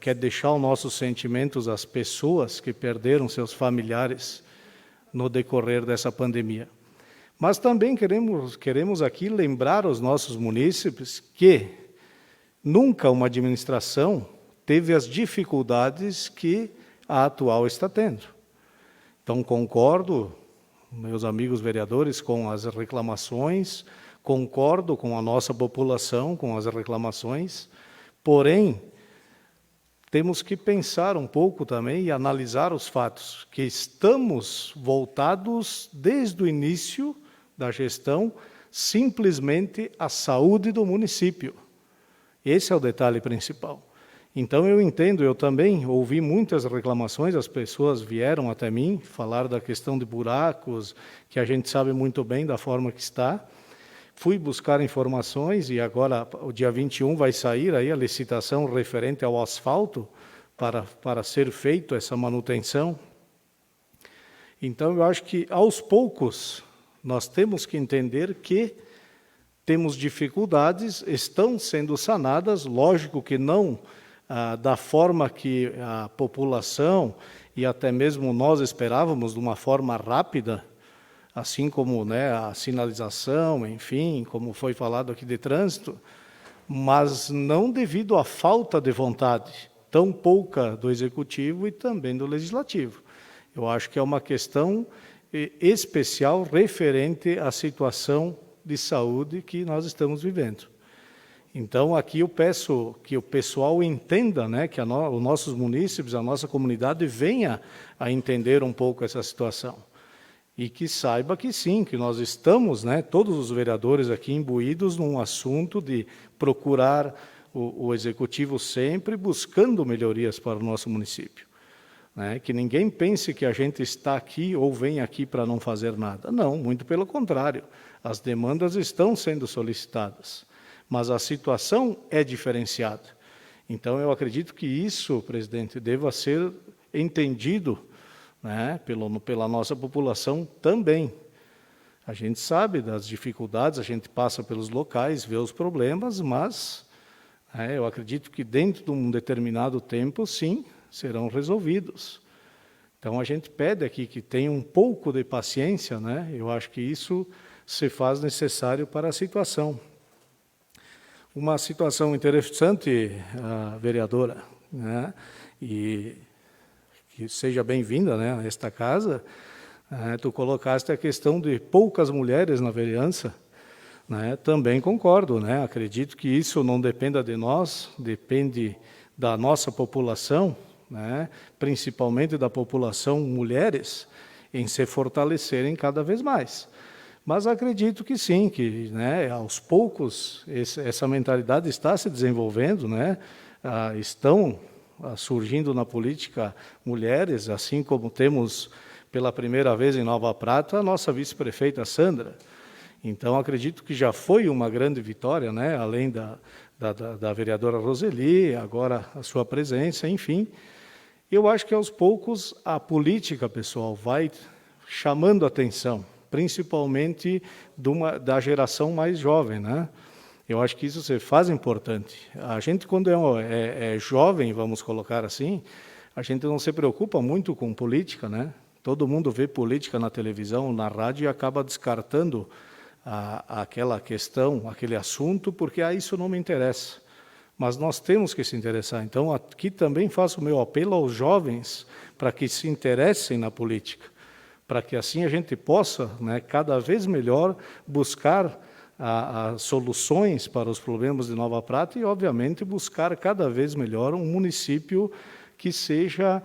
quer deixar os nossos sentimentos às pessoas que perderam seus familiares no decorrer dessa pandemia. Mas também queremos aqui lembrar aos nossos munícipes que nunca uma administração teve as dificuldades que a atual está tendo. Então, concordo, meus amigos vereadores, com as reclamações, concordo com a nossa população, com as reclamações, porém, temos que pensar um pouco também e analisar os fatos, que estamos voltados desde o início da gestão simplesmente à saúde do município. Esse é o detalhe principal. Então, eu entendo, eu também ouvi muitas reclamações, as pessoas vieram até mim, falar da questão de buracos, que a gente sabe muito bem da forma que está. Fui buscar informações e agora, o dia 21, vai sair aí a licitação referente ao asfalto para ser feito essa manutenção. Então, eu acho que, aos poucos, nós temos que entender que temos dificuldades, estão sendo sanadas, lógico que não da forma que a população e até mesmo nós esperávamos, de uma forma rápida, assim como, né, a sinalização, enfim, como foi falado aqui de trânsito, mas não devido à falta de vontade, tão pouca do Executivo e também do Legislativo. Eu acho que é uma questão especial referente à situação de saúde que nós estamos vivendo. Então, aqui eu peço que o pessoal entenda, né, que os nossos munícipes, a nossa comunidade venha a entender um pouco essa situação. E que saiba que sim, que nós estamos, né, todos os vereadores aqui imbuídos num assunto de procurar o Executivo sempre buscando melhorias para o nosso município. Né, que ninguém pense que a gente está aqui ou vem aqui para não fazer nada. Não, muito pelo contrário. As demandas estão sendo solicitadas, mas a situação é diferenciada. Então, eu acredito que isso, presidente, deva ser entendido, né, pela nossa população também. A gente sabe das dificuldades, a gente passa pelos locais, vê os problemas, mas eu acredito que dentro de um determinado tempo, sim, serão resolvidos. Então, a gente pede aqui que tenha um pouco de paciência, né? Eu acho que isso se faz necessário para a situação. Uma situação interessante, vereadora, né? E que seja bem-vinda, né, a esta casa, tu colocaste a questão de poucas mulheres na vereança, né? Também concordo, né? Acredito que isso não dependa de nós, depende da nossa população, né? Principalmente da população mulheres, em se fortalecerem cada vez mais. Mas acredito que sim, que, né, aos poucos essa mentalidade está se desenvolvendo, né? Estão surgindo na política mulheres, assim como temos pela primeira vez em Nova Prata a nossa vice-prefeita Sandra. Então, acredito que já foi uma grande vitória, né? Além da vereadora Roseli, agora a sua presença, enfim. Eu acho que aos poucos a política, pessoal, vai chamando atenção, principalmente da geração mais jovem, né? Eu acho que isso se faz importante. A gente, quando é jovem, vamos colocar assim, a gente não se preocupa muito com política, né? Todo mundo vê política na televisão, na rádio e acaba descartando aquela questão, aquele assunto, porque isso não me interessa. Mas nós temos que se interessar. Então, aqui também faço o meu apelo aos jovens para que se interessem na política, para que assim a gente possa, né, cada vez melhor buscar soluções para os problemas de Nova Prata e, obviamente, buscar cada vez melhor um município que seja,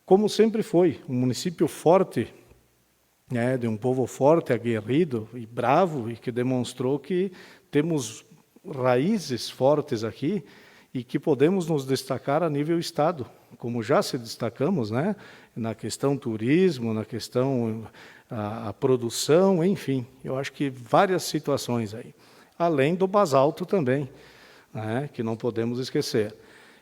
como sempre foi, um município forte, né, de um povo forte, aguerrido e bravo, e que demonstrou que temos raízes fortes aqui e que podemos nos destacar a nível Estado, como já se destacamos, né, na questão turismo, na questão a produção, enfim, eu acho que várias situações aí, além do basalto também, né, que não podemos esquecer.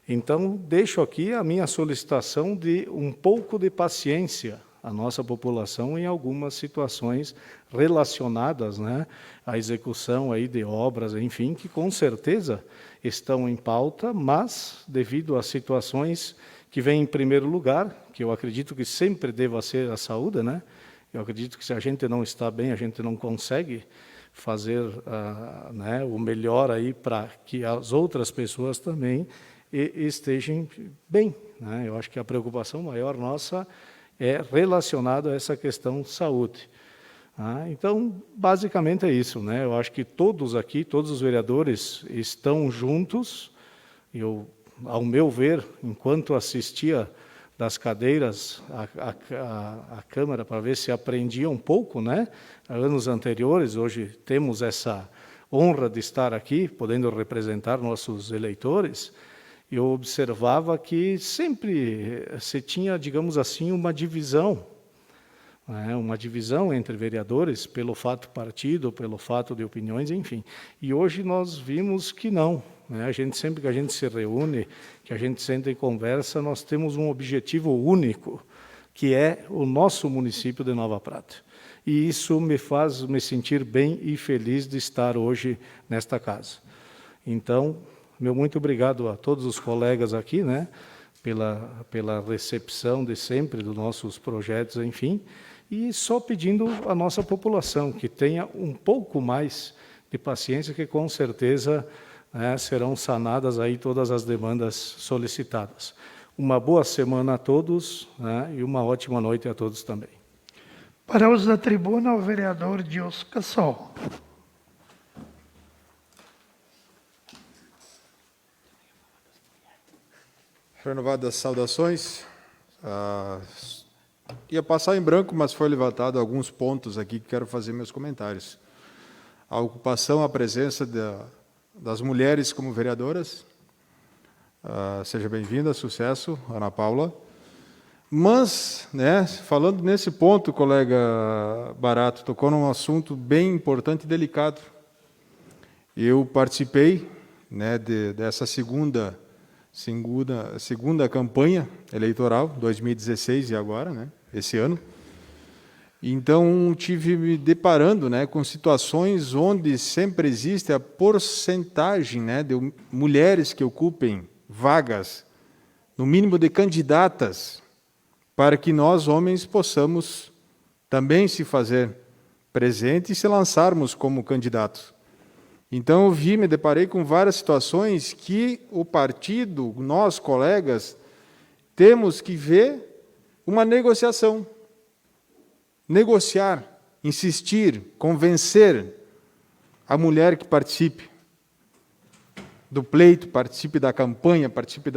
Então, deixo aqui a minha solicitação de um pouco de paciência à nossa população em algumas situações relacionadas, né, à execução aí de obras, enfim, que com certeza estão em pauta, mas devido às situações que vêm em primeiro lugar, que eu acredito que sempre deva ser a saúde, né? Eu acredito que se a gente não está bem, a gente não consegue fazer né, o melhor aí para que as outras pessoas também estejam bem, né? Eu acho que a preocupação maior nossa é relacionada a essa questão de saúde. Então, basicamente é isso, né? Eu acho que todos aqui, todos os vereadores estão juntos. Eu, ao meu ver, enquanto assistia das cadeiras à Câmara para ver se aprendia um pouco, né? Anos anteriores, hoje temos essa honra de estar aqui, podendo representar nossos eleitores. Eu observava que sempre se tinha, digamos assim, uma divisão entre vereadores pelo fato partido, pelo fato de opiniões, enfim. E hoje nós vimos que não, né? Sempre que a gente se reúne, que a gente senta e conversa, nós temos um objetivo único, que é o nosso município de Nova Prata. E isso me faz me sentir bem e feliz de estar hoje nesta casa. Então, meu muito obrigado a todos os colegas aqui, né, pela recepção de sempre dos nossos projetos, enfim. E só pedindo à nossa população que tenha um pouco mais de paciência, que com certeza, né, serão sanadas aí todas as demandas solicitadas. Uma boa semana a todos, né, e uma ótima noite a todos também. Para uso da tribuna, o vereador Gilson Cassol. Renovadas saudações. Ia passar em branco, mas foi levantado alguns pontos aqui que quero fazer meus comentários. A ocupação, a presença das mulheres como vereadoras. Seja bem-vinda, sucesso, Ana Paula. Mas, né, falando nesse ponto, colega Barato, tocou num assunto bem importante e delicado. Eu participei, né, dessa segunda campanha eleitoral, 2016 e agora, né, esse ano. Então, tive me deparando, né, com situações onde sempre existe a porcentagem, né, de mulheres que ocupem vagas, no mínimo de candidatas, para que nós, homens, possamos também se fazer presente e se lançarmos como candidatos. Então, eu me deparei com várias situações que o partido, nós, colegas, temos que ver uma negociação. Negociar, insistir, convencer a mulher que participe do pleito, participe da campanha, participe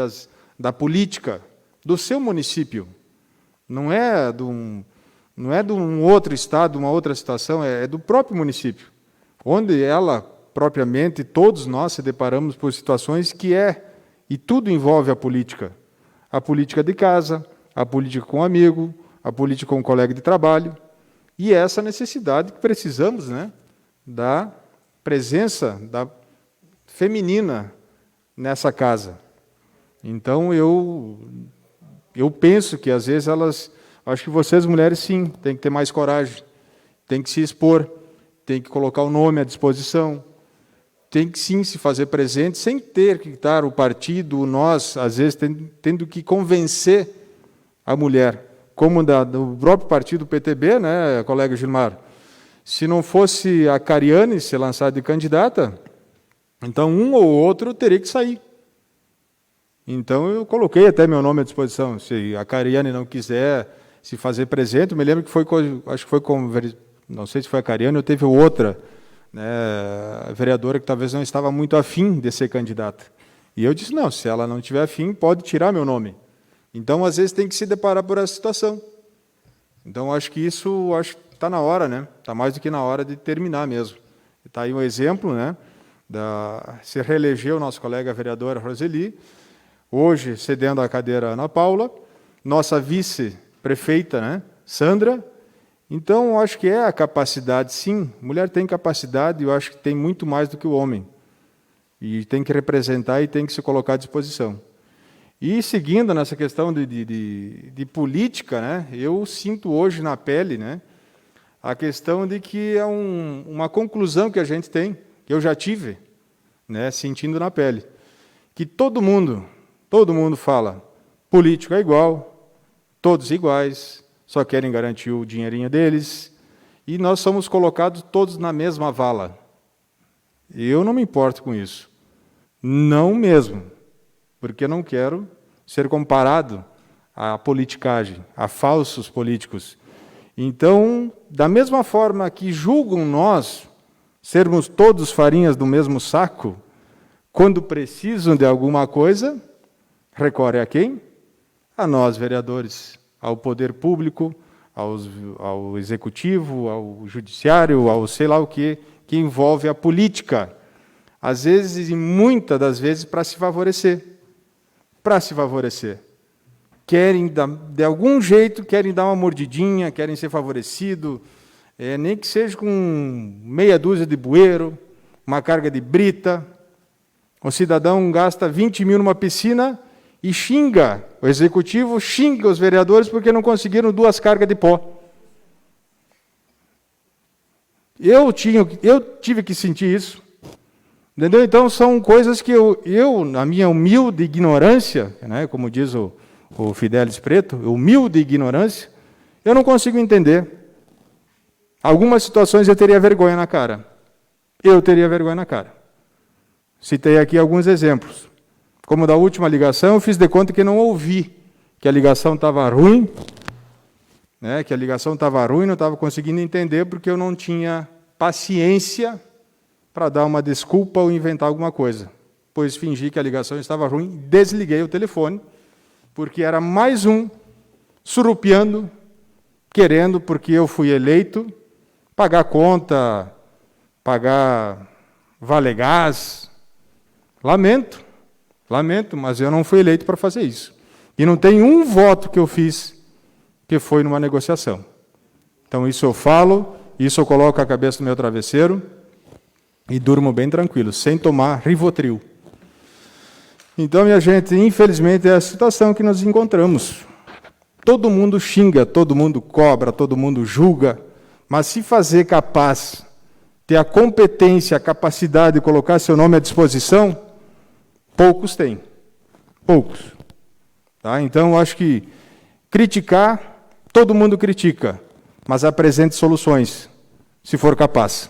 da política do seu município. Não é de um outro estado, uma outra situação, é do próprio município, onde ela, propriamente, todos nós se deparamos por situações e tudo envolve a política de casa, a política com um amigo, a política com um colega de trabalho, e essa necessidade que precisamos, né, da presença feminina nessa casa. Então, eu penso que, às vezes, acho que vocês, mulheres, sim, têm que ter mais coragem, têm que se expor, têm que colocar o nome à disposição, tem que, sim, se fazer presente, sem ter que estar o partido, nós, às vezes, tendo que convencer a mulher, como do próprio partido PTB, né, colega Gilmar? Se não fosse a Cariane ser lançada de candidata, então um ou outro teria que sair. Então, eu coloquei até meu nome à disposição. Se a Cariane não quiser se fazer presente, eu me lembro que acho que foi com, não sei se foi a Cariane ou teve outra, né, vereadora que talvez não estava muito afim de ser candidata. E eu disse, não, se ela não tiver afim, pode tirar meu nome. Então, às vezes, tem que se deparar por essa situação. Então, acho que isso está na hora, né? Está mais do que na hora de terminar mesmo. Está aí um exemplo, né? Se reelegeu o nosso colega vereadora Roseli, hoje cedendo a cadeira a Ana Paula, nossa vice-prefeita, né, Sandra. Então, acho que é a capacidade, sim, mulher tem capacidade, eu acho que tem muito mais do que o homem. E tem que representar e tem que se colocar à disposição. E, seguindo nessa questão de política, né, eu sinto hoje na pele, né, a questão de que é uma conclusão que a gente tem, que eu já tive, né, sentindo na pele, que todo mundo fala, político é igual, todos iguais, só querem garantir o dinheirinho deles, e nós somos colocados todos na mesma vala. Eu não me importo com isso. Não mesmo, porque não quero ser comparado à politicagem, a falsos políticos. Então, da mesma forma que julgam nós sermos todos farinhas do mesmo saco, quando precisam de alguma coisa, recorre a quem? A nós, vereadores, ao poder público, ao executivo, ao judiciário, ao sei lá o que envolve a política. Às vezes, e muitas das vezes, para se favorecer. Para se favorecer. Querem, de algum jeito, querem dar uma mordidinha, querem ser favorecidos, nem que seja com meia dúzia de bueiro, uma carga de brita. O cidadão gasta 20 mil numa piscina e xinga, o executivo xinga os vereadores porque não conseguiram 2 cargas de pó. Eu tive que sentir isso. Entendeu? Então, são coisas que eu na minha humilde ignorância, né, como diz o Fidelis Preto, humilde ignorância, eu não consigo entender. Algumas situações eu teria vergonha na cara. Eu teria vergonha na cara. Citei aqui alguns exemplos. Como da última ligação, eu fiz de conta que não ouvi, que a ligação estava ruim, né, que a ligação estava ruim, não estava conseguindo entender, porque eu não tinha paciência para dar uma desculpa ou inventar alguma coisa. Pois fingi que a ligação estava ruim, desliguei o telefone, porque era mais um surupiando, querendo, porque eu fui eleito, pagar conta, pagar vale gás. Lamento, mas eu não fui eleito para fazer isso. E não tem um voto que eu fiz que foi numa negociação. Então, isso eu falo, isso eu coloco a cabeça no meu travesseiro e durmo bem tranquilo, sem tomar Rivotril. Então, minha gente, infelizmente, é a situação que nos encontramos. Todo mundo xinga, todo mundo cobra, todo mundo julga, mas se fazer capaz, ter a competência, a capacidade de colocar seu nome à disposição, poucos têm. Poucos. Tá? Então, eu acho que criticar, todo mundo critica, mas apresente soluções, se for capaz.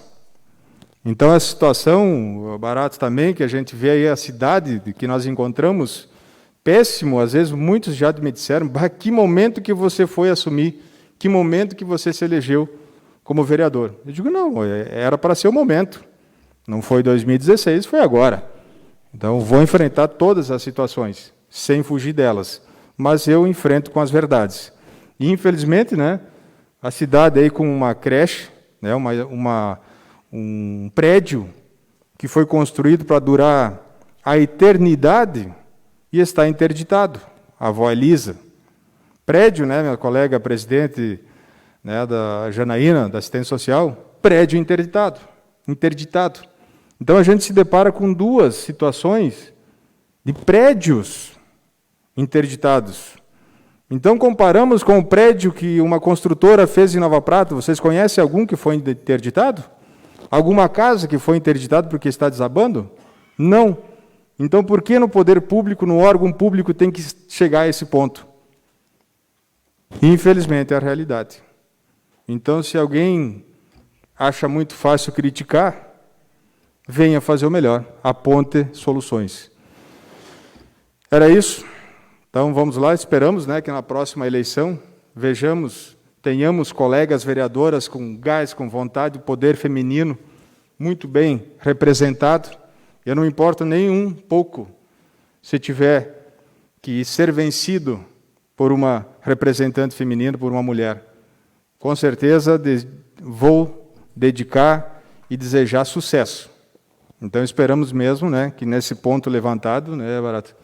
Então, essa situação, Barato também, que a gente vê aí a cidade que nós encontramos, péssimo, às vezes muitos já me disseram, que momento que você foi assumir, que momento que você se elegeu como vereador. Eu digo, não, era para ser o momento. Não foi 2016, foi agora. Então, vou enfrentar todas as situações, sem fugir delas. Mas eu enfrento com as verdades. E, infelizmente, né, a cidade aí com uma creche, né, um prédio que foi construído para durar a eternidade e está interditado. A avó Elisa. Prédio, né, minha colega presidente, né, da Janaína, da assistência social, prédio interditado. Então, a gente se depara com duas situações de prédios interditados. Então, comparamos com o prédio que uma construtora fez em Nova Prata. Vocês conhecem algum que foi interditado? Alguma casa que foi interditada porque está desabando? Não. Então, por que no poder público, no órgão público, tem que chegar a esse ponto? Infelizmente, é a realidade. Então, se alguém acha muito fácil criticar, venha fazer o melhor, aponte soluções. Era isso. Então, vamos lá, esperamos, né, que na próxima eleição tenhamos colegas vereadoras com gás, com vontade, poder feminino muito bem representado. Eu não importo nem um pouco se tiver que ser vencido por uma representante feminina, por uma mulher. Com certeza vou dedicar e desejar sucesso. Então, esperamos mesmo, né, que nesse ponto levantado, né, Barato,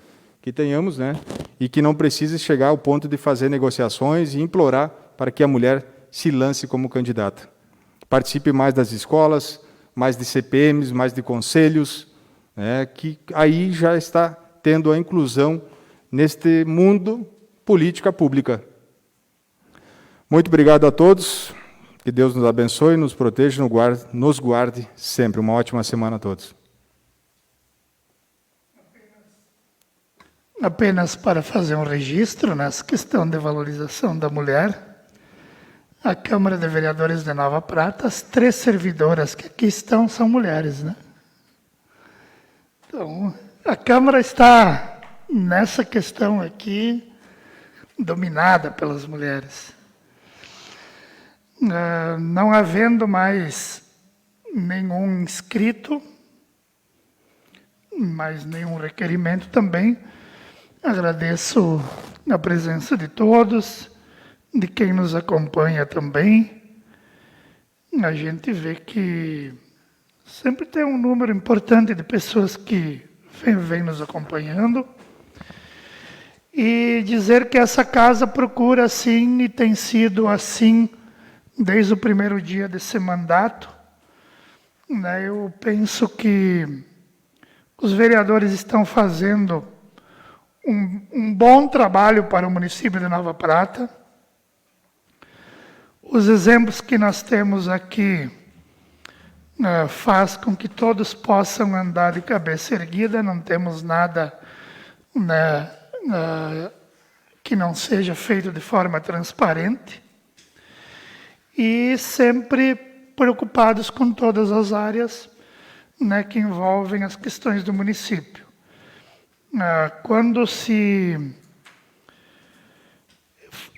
que tenhamos, né, e que não precise chegar ao ponto de fazer negociações e implorar para que a mulher se lance como candidata. Participe mais das escolas, mais de CPMs, mais de conselhos, né, que aí já está tendo a inclusão neste mundo política pública. Muito obrigado a todos, que Deus nos abençoe, nos proteja, nos guarde sempre. Uma ótima semana a todos. Apenas para fazer um registro nessa questão de valorização da mulher, a Câmara de Vereadores de Nova Prata, as 3 servidoras que aqui estão são mulheres, né? Então, a Câmara está, nessa questão aqui, dominada pelas mulheres. Não havendo mais nenhum inscrito, mais nenhum requerimento também, agradeço a presença de todos, de quem nos acompanha também. A gente vê que sempre tem um número importante de pessoas que vem nos acompanhando. E dizer que essa casa procura assim, e tem sido assim, desde o primeiro dia desse mandato. Eu penso que os vereadores estão fazendo um bom trabalho para o município de Nova Prata. Os exemplos que nós temos aqui faz com que todos possam andar de cabeça erguida, não temos nada que não seja feito de forma transparente. e sempre preocupados com todas as áreas, né, que envolvem as questões do município. Quando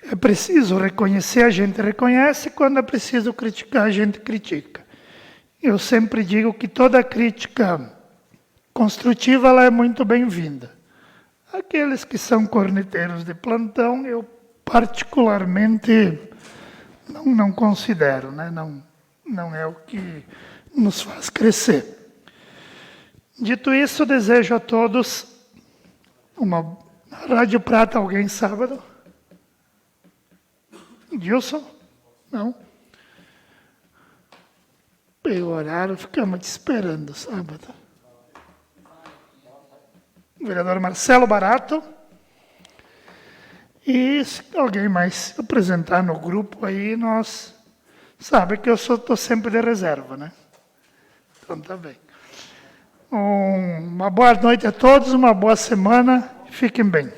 é preciso reconhecer, a gente reconhece, quando é preciso criticar, a gente critica. Eu sempre digo que toda crítica construtiva ela é muito bem-vinda. Aqueles que são corneteiros de plantão, eu particularmente não considero, né? Não é o que nos faz crescer. Dito isso, desejo a todos uma Rádio Prata. Alguém sábado? Gilson? Não? Pelo horário, ficamos te esperando sábado. O vereador Marcelo Barato. E se alguém mais se apresentar no grupo aí, nós... Sabe que eu estou sempre de reserva, né? Então tá bem. Uma boa noite a todos, uma boa semana. Fiquem bem.